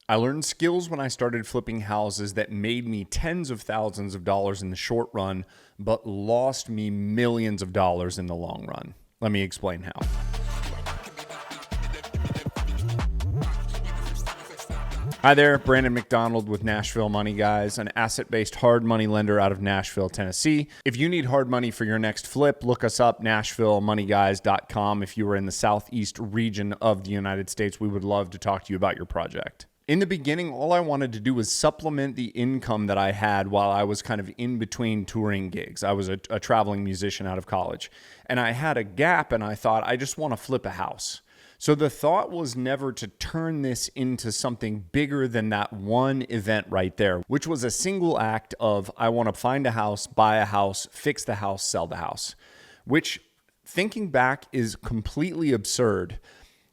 I learned skills when I started flipping houses that made me tens of thousands of dollars in the short run, but lost me millions of dollars in the long run. Let me explain how. Hi there, Brandon McDonald with Nashville Money Guys, an asset-based hard money lender out of Nashville, Tennessee. If you need hard money for your next flip, look us up, NashvilleMoneyGuys.com. If you are in the southeast region of the United States, we would love to talk to you about your project. In the beginning, all I wanted to do was supplement the income that I had while I was kind of in between touring gigs. I was a traveling musician out of college, and I had a gap, and I thought, I just want to flip a house. So the thought was never to turn this into something bigger than that one event right there, which was a single act of I want to find a house, buy a house, fix the house, sell the house, which thinking back is completely absurd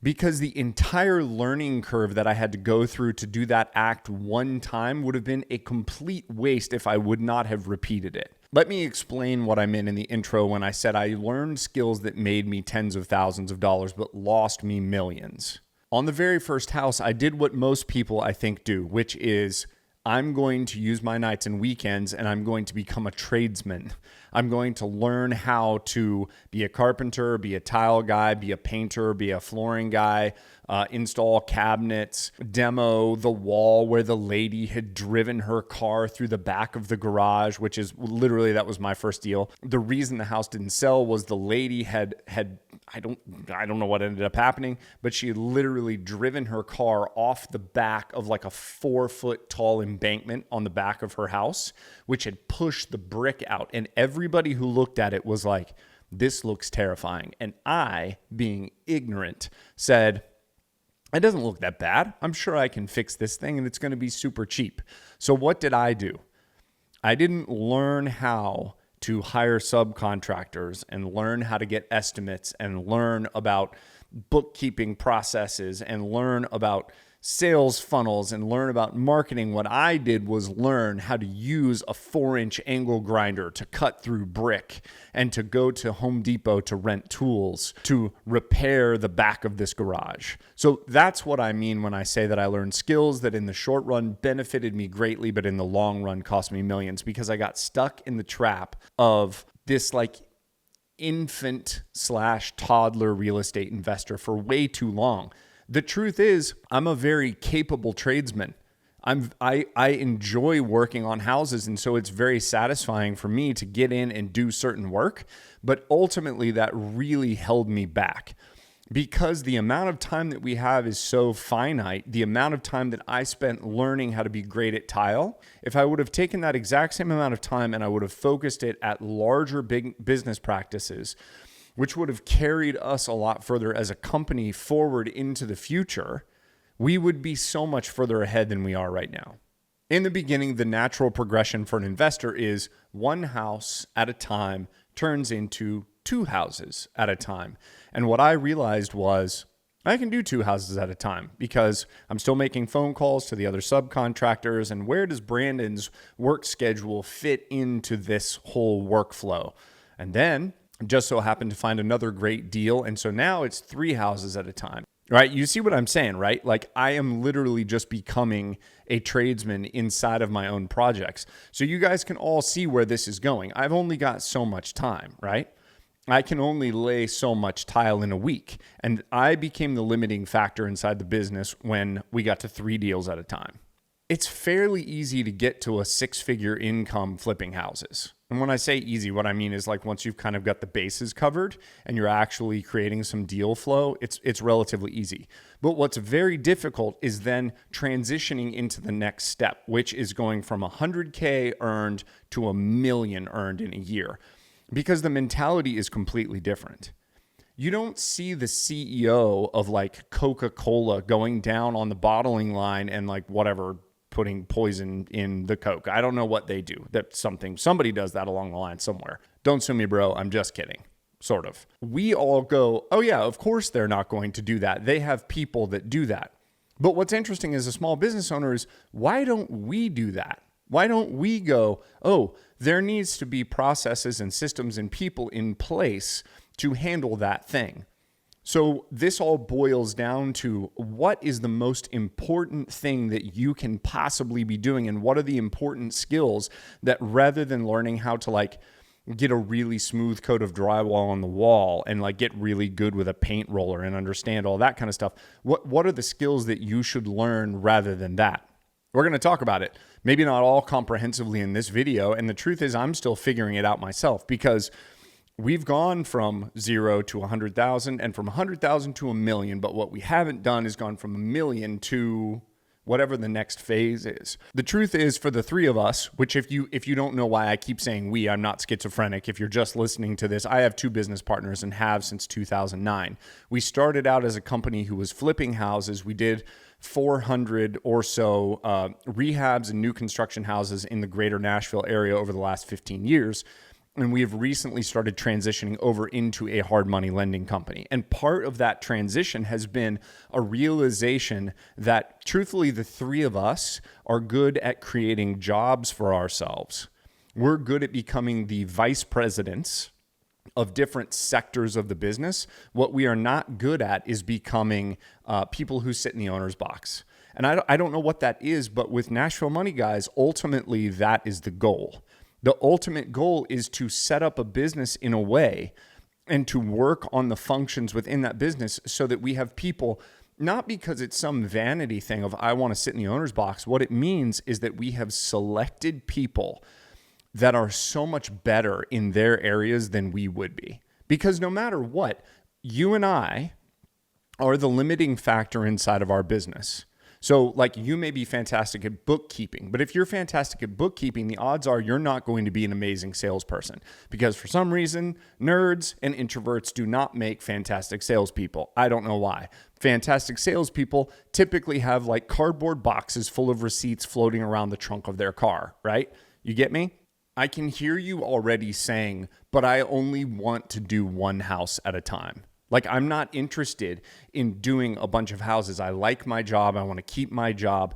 because the entire learning curve that I had to go through to do that act one time would have been a complete waste if I would not have repeated it. Let me explain what I meant in the intro when I said I learned skills that made me tens of thousands of dollars but lost me millions. On the very first house, I did what most people I think do, which is I'm going to use my nights and weekends and I'm going to become a tradesman. I'm going to learn how to be a carpenter, be a tile guy, be a painter, be a flooring guy, install cabinets, demo the wall where the lady had driven her car through the back of the garage, which is literally, that was my first deal. The reason the house didn't sell was the lady had I don't know what ended up happening, but she had literally driven her car off the back of like a 4-foot tall embankment on the back of her house, which had pushed the brick out. And everybody who looked at it was like, this looks terrifying. And I, being ignorant, said, it doesn't look that bad. I'm sure I can fix this thing and it's going to be super cheap. So what did I do? I didn't learn how to hire subcontractors and learn how to get estimates and learn about bookkeeping processes and learn about sales funnels and learn about marketing. What I did was learn how to use a 4-inch angle grinder to cut through brick and to go to Home Depot to rent tools to repair the back of this garage. So that's what I mean when I say that I learned skills that in the short run benefited me greatly, but in the long run cost me millions, because I got stuck in the trap of this like infant/toddler real estate investor for way too long. The truth is, I'm a very capable tradesman. I enjoy working on houses, and so it's very satisfying for me to get in and do certain work. But ultimately, that really held me back because the amount of time that we have is so finite. The amount of time that I spent learning how to be great at tile, if I would have taken that exact same amount of time and I would have focused it at larger big business practices, which would have carried us a lot further as a company forward into the future, we would be so much further ahead than we are right now. In the beginning, the natural progression for an investor is one house at a time turns into 2 houses at a time. And what I realized was I can do 2 houses at a time because I'm still making phone calls to the other subcontractors. And where does Brandon's work schedule fit into this whole workflow? And then just so happened to find another great deal. And so now it's 3 houses at a time, right? You see what I'm saying, right? Like I am literally just becoming a tradesman inside of my own projects. So you guys can all see where this is going. I've only got so much time, right? I can only lay so much tile in a week. And I became the limiting factor inside the business when we got to 3 deals at a time. It's fairly easy to get to a 6-figure income flipping houses. And when I say easy, what I mean is like once you've kind of got the bases covered and you're actually creating some deal flow, it's relatively easy. But what's very difficult is then transitioning into the next step, which is going from 100K earned to $1 million earned in a year, because the mentality is completely different. You don't see the CEO of like Coca-Cola going down on the bottling line and like whatever, putting poison in the Coke. I don't know what they do. That's somebody does that along the line somewhere. Don't sue me, bro. I'm just kidding. Sort of. We all go, oh yeah, of course they're not going to do that. They have people that do that. But what's interesting as a small business owner is why don't we do that? Why don't we go, oh, there needs to be processes and systems and people in place to handle that thing. So this all boils down to what is the most important thing that you can possibly be doing, and what are the important skills that, rather than learning how to like get a really smooth coat of drywall on the wall and like get really good with a paint roller and understand all that kind of stuff, what are the skills that you should learn rather than that? We're going to talk about it. Maybe not all comprehensively in this video, and the truth is I'm still figuring it out myself, because we've gone from 0 to 100,000 and from 100,000 to 1,000,000, but what we haven't done is gone from 1,000,000 to whatever the next phase is. The truth is, for the three of us, which if you don't know why I keep saying we, I'm not schizophrenic. If you're just listening to this, I have two business partners and have since 2009. We started out as a company who was flipping houses. We did 400 or so rehabs and new construction houses in the greater Nashville area over the last 15 years. And we have recently started transitioning over into a hard money lending company. And part of that transition has been a realization that, truthfully, the three of us are good at creating jobs for ourselves. We're good at becoming the vice presidents of different sectors of the business. What we are not good at is becoming people who sit in the owner's box. And I don't know what that is, but with Nashville Money Guys, ultimately that is the goal. The ultimate goal is to set up a business in a way and to work on the functions within that business so that we have people, not because it's some vanity thing of I want to sit in the owner's box. What it means is that we have selected people that are so much better in their areas than we would be. Because no matter what, you and I are the limiting factor inside of our business. So like you may be fantastic at bookkeeping, but if you're fantastic at bookkeeping, the odds are you're not going to be an amazing salesperson, because for some reason, nerds and introverts do not make fantastic salespeople. I don't know why. Fantastic salespeople typically have like cardboard boxes full of receipts floating around the trunk of their car, right? You get me? I can hear you already saying, but I only want to do one house at a time. Like, I'm not interested in doing a bunch of houses. I like my job. I want to keep my job.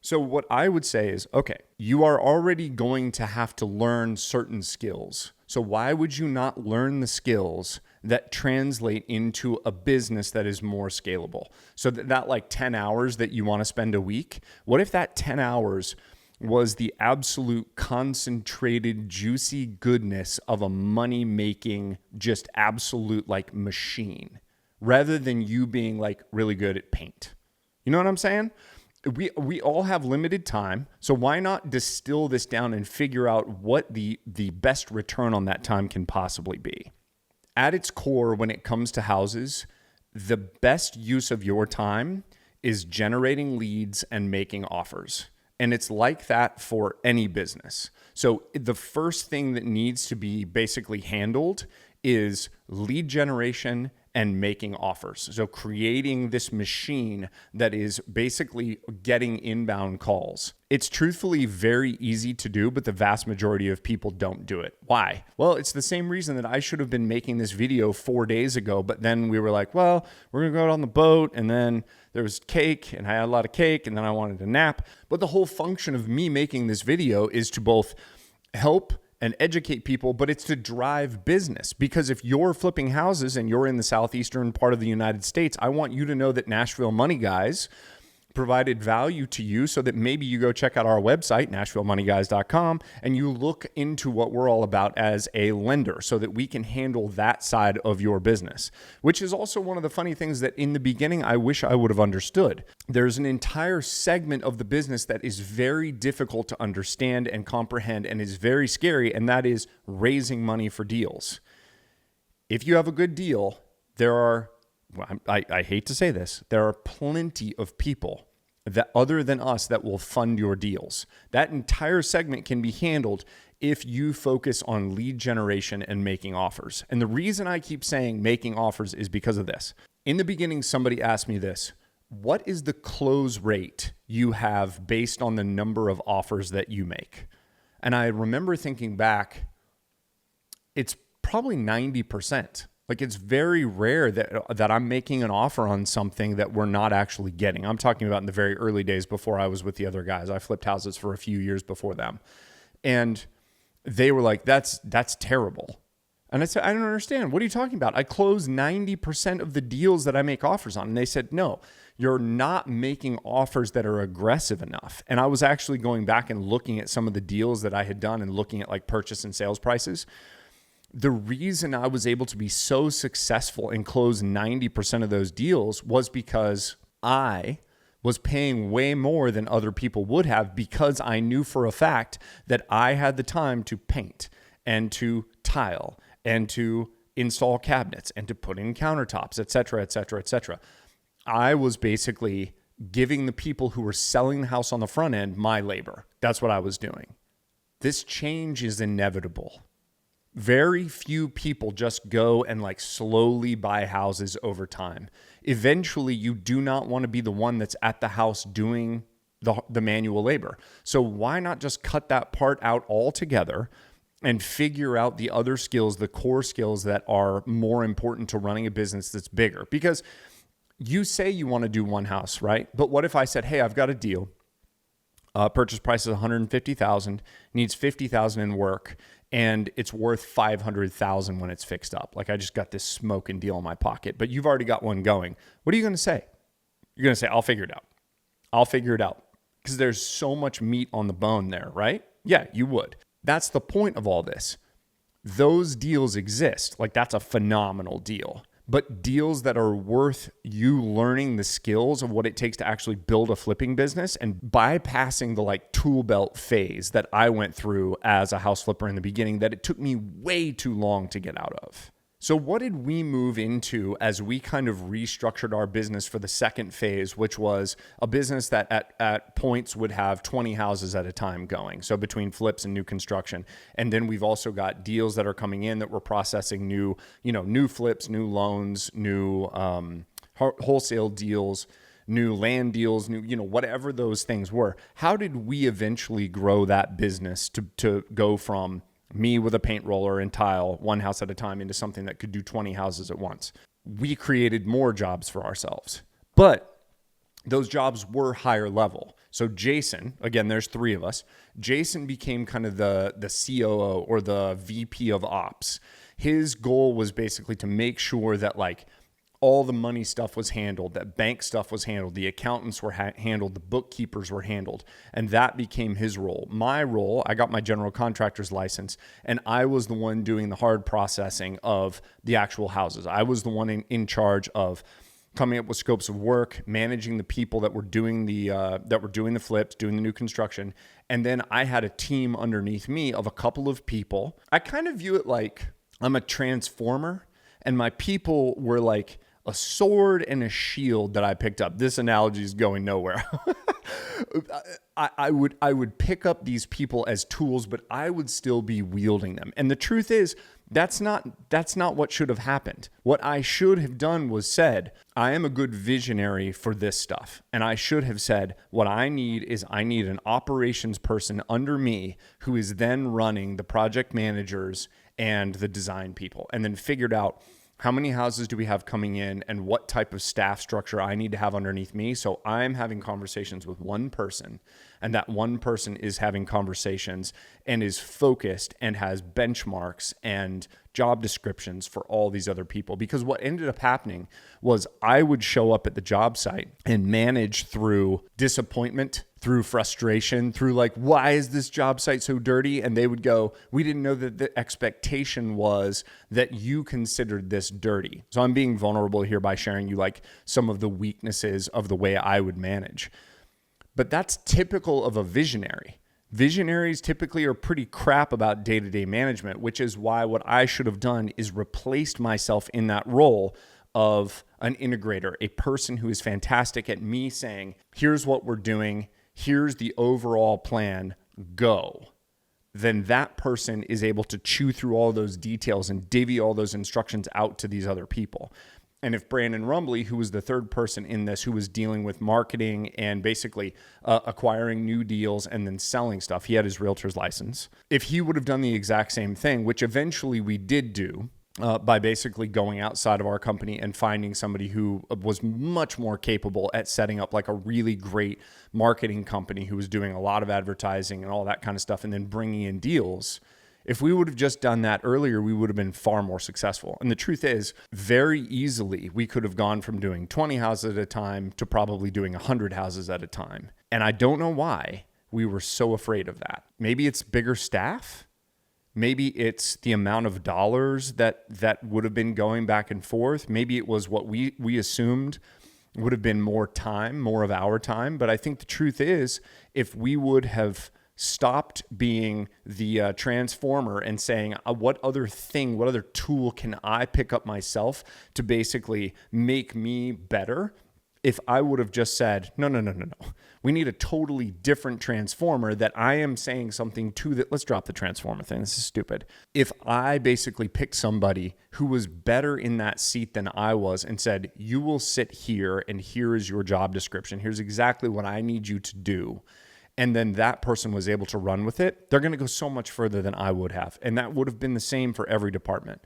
So what I would say is, okay, you are already going to have to learn certain skills. So why would you not learn the skills that translate into a business that is more scalable? So that like 10 hours that you want to spend a week, what if that 10 hours was the absolute concentrated, juicy goodness of a money-making, just absolute like machine, rather than you being like really good at paint? You know what I'm saying? We all have limited time, so why not distill this down and figure out what the best return on that time can possibly be? At its core, when it comes to houses, the best use of your time is generating leads and making offers. And it's like that for any business. So the first thing that needs to be basically handled is lead generation and making offers. So creating this machine that is basically getting inbound calls. It's truthfully very easy to do, but the vast majority of people don't do it. Why? Well, it's the same reason that I should have been making this video 4 days ago, but then we were like, well, we're gonna go out on the boat, and then there was cake, and I had a lot of cake, and then I wanted to nap. But the whole function of me making this video is to both help and educate people, but it's to drive business. Because if you're flipping houses and you're in the southeastern part of the United States, I want you to know that Nashville Money Guys provided value to you, so that maybe you go check out our website, NashvilleMoneyGuys.com, and you look into what we're all about as a lender, so that we can handle that side of your business, which is also one of the funny things that in the beginning, I wish I would have understood. There's an entire segment of the business that is very difficult to understand and comprehend and is very scary, and that is raising money for deals. If you have a good deal, I hate to say this, there are plenty of people that other than us that will fund your deals. That entire segment can be handled if you focus on lead generation and making offers. And the reason I keep saying making offers is because of this. In the beginning, somebody asked me this: what is the close rate you have based on the number of offers that you make? And I remember thinking back, it's probably 90%. Like, it's very rare that I'm making an offer on something that we're not actually getting. I'm talking about in the very early days before I was with the other guys. I flipped houses for a few years before them. And they were like, that's terrible. And I said, I don't understand. What are you talking about? I close 90% of the deals that I make offers on. And they said, no, you're not making offers that are aggressive enough. And I was actually going back and looking at some of the deals that I had done and looking at like purchase and sales prices. The reason I was able to be so successful and close 90% of those deals was because I was paying way more than other people would have, because I knew for a fact that I had the time to paint and to tile and to install cabinets and to put in countertops, et cetera, et cetera, et cetera. I was basically giving the people who were selling the house on the front end my labor. That's what I was doing. This change is inevitable. Very few people just go and like slowly buy houses over time. Eventually, you do not want to be the one that's at the house doing the manual labor. So why not just cut that part out altogether and figure out the other skills, the core skills that are more important to running a business that's bigger? Because you say you want to do one house, right? But what if I said, hey, I've got a deal. Purchase price is $150,000, needs $50,000 in work, and it's worth $500,000 when it's fixed up. Like, I just got this smoking deal in my pocket, but you've already got one going. What are you going to say? You're going to say, I'll figure it out. I'll figure it out. Because there's so much meat on the bone there, right? Yeah, you would. That's the point of all this. Those deals exist. Like, that's a phenomenal deal. But deals that are worth you learning the skills of what it takes to actually build a flipping business and bypassing the like tool belt phase that I went through as a house flipper in the beginning, that it took me way too long to get out of. So what did we move into as we kind of restructured our business for the second phase, which was a business that at points would have 20 houses at a time going. So between flips and new construction. And then we've also got deals that are coming in that we're processing new flips, new loans, new wholesale deals, new land deals, new, whatever those things were. How did we eventually grow that business to go from me with a paint roller and tile one house at a time into something that could do 20 houses at once? We created more jobs for ourselves, but those jobs were higher level. So Jason, again, there's three of us. Jason became kind of the COO or the VP of ops. His goal was basically to make sure that like all the money stuff was handled, that bank stuff was handled, the accountants were handled, the bookkeepers were handled, and that became his role. My role, I got my general contractor's license, and I was the one doing the hard processing of the actual houses. I was the one in charge of coming up with scopes of work, managing the people that were doing the flips, doing the new construction, and then I had a team underneath me of a couple of people. I kind of view it like I'm a transformer, and my people were like a sword and a shield that I picked up. This analogy is going nowhere. I would pick up these people as tools, but I would still be wielding them. And the truth is, that's not what should have happened. What I should have done was said, I am a good visionary for this stuff. And I should have said, what I need an operations person under me who is then running the project managers and the design people, and then figured out how many houses do we have coming in and what type of staff structure I need to have underneath me. So I'm having conversations with one person, and that one person is having conversations and is focused and has benchmarks and job descriptions for all these other people. Because what ended up happening was I would show up at the job site and manage through disappointment, through frustration, through like, why is this job site so dirty? And they would go, we didn't know that the expectation was that you considered this dirty. So I'm being vulnerable here by sharing you like some of the weaknesses of the way I would manage. But that's typical of a visionary. Visionaries typically are pretty crap about day-to-day management, which is why what I should have done is replaced myself in that role of an integrator, a person who is fantastic at me saying, here's what we're doing, here's the overall plan, go. Then that person is able to chew through all those details and divvy all those instructions out to these other people. And if Brandon Rumbly, who was the third person in this, who was dealing with marketing and basically acquiring new deals and then selling stuff, he had his realtor's license. If he would have done the exact same thing, which eventually we did do by basically going outside of our company and finding somebody who was much more capable at setting up like a really great marketing company who was doing a lot of advertising and all that kind of stuff and then bringing in deals. If we would have just done that earlier, we would have been far more successful. And the truth is, very easily, we could have gone from doing 20 houses at a time to probably doing 100 houses at a time. And I don't know why we were so afraid of that. Maybe it's bigger staff. Maybe it's the amount of dollars that would have been going back and forth. Maybe it was what we assumed would have been more time, more of our time. But I think the truth is, if we would have stopped being the transformer and saying, what other tool can I pick up myself to basically make me better? If I would have just said, no, we need a totally different transformer that I am saying something to that. Let's drop the transformer thing. This is stupid. If I basically picked somebody who was better in that seat than I was and said, you will sit here and here is your job description. Here's exactly what I need you to do. And then that person was able to run with it, they're going to go so much further than I would have. And that would have been the same for every department.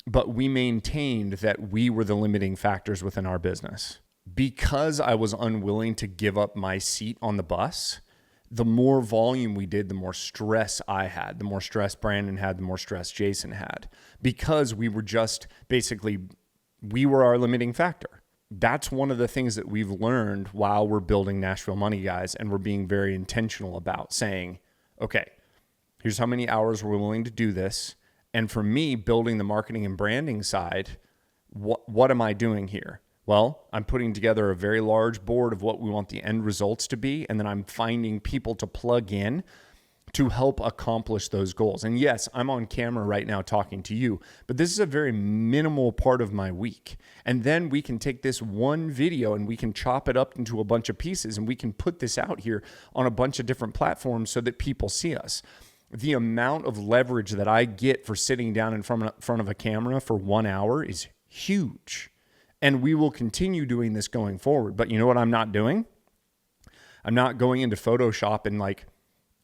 But we maintained that we were the limiting factors within our business. Because I was unwilling to give up my seat on the bus, the more volume we did, the more stress I had, the more stress Brandon had, the more stress Jason had. Because we were just we were our limiting factor. That's one of the things that we've learned while we're building Nashville Money Guys, and we're being very intentional about saying, okay, here's how many hours we're willing to do this. And for me, building the marketing and branding side, what am I doing here? Well, I'm putting together a very large board of what we want the end results to be, and then I'm finding people to plug in to help accomplish those goals. And yes, I'm on camera right now talking to you, but this is a very minimal part of my week. And then we can take this one video and we can chop it up into a bunch of pieces, and we can put this out here on a bunch of different platforms so that people see us. The amount of leverage that I get for sitting down in front of a camera for 1 hour is huge. And we will continue doing this going forward. But you know what I'm not doing? I'm not going into Photoshop and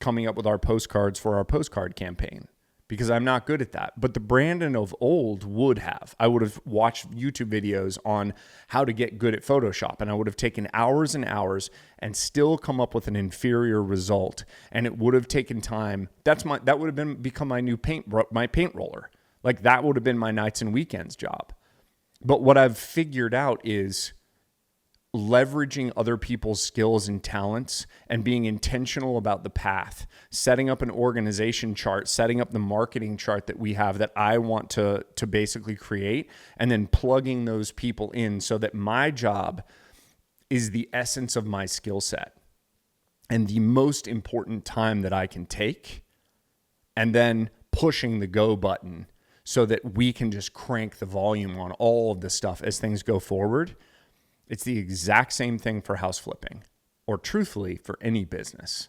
coming up with our postcards for our postcard campaign, because I'm not good at that. But the Brandon of old would have. I would have watched YouTube videos on how to get good at Photoshop, and I would have taken hours and hours and still come up with an inferior result. And it would have taken time. That would have become my new paint roller. That would have been my nights and weekends job. But what I've figured out is leveraging other people's skills and talents and being intentional about the path, setting up an organization chart, setting up the marketing chart that we have that I want to basically create, and then plugging those people in so that my job is the essence of my skill set and the most important time that I can take, and then pushing the go button so that we can just crank the volume on all of this stuff as things go forward. It's the exact same thing for house flipping, or truthfully, for any business.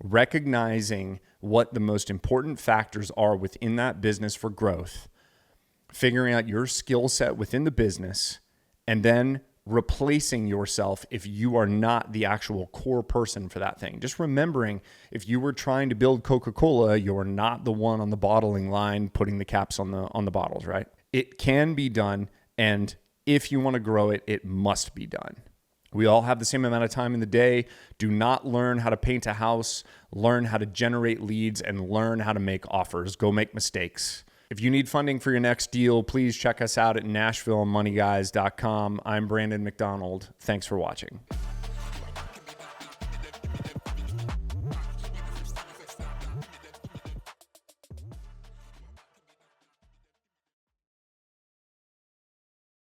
Recognizing what the most important factors are within that business for growth, figuring out your skill set within the business, and then replacing yourself if you are not the actual core person for that thing. Just remembering, if you were trying to build Coca-Cola, you're not the one on the bottling line putting the caps on the bottles, right? It can be done, and if you want to grow it, it must be done. We all have the same amount of time in the day. Do not learn how to paint a house, learn how to generate leads, and learn how to make offers. Go make mistakes. If you need funding for your next deal, please check us out at NashvilleMoneyGuys.com. I'm Brandon McDonald. Thanks for watching.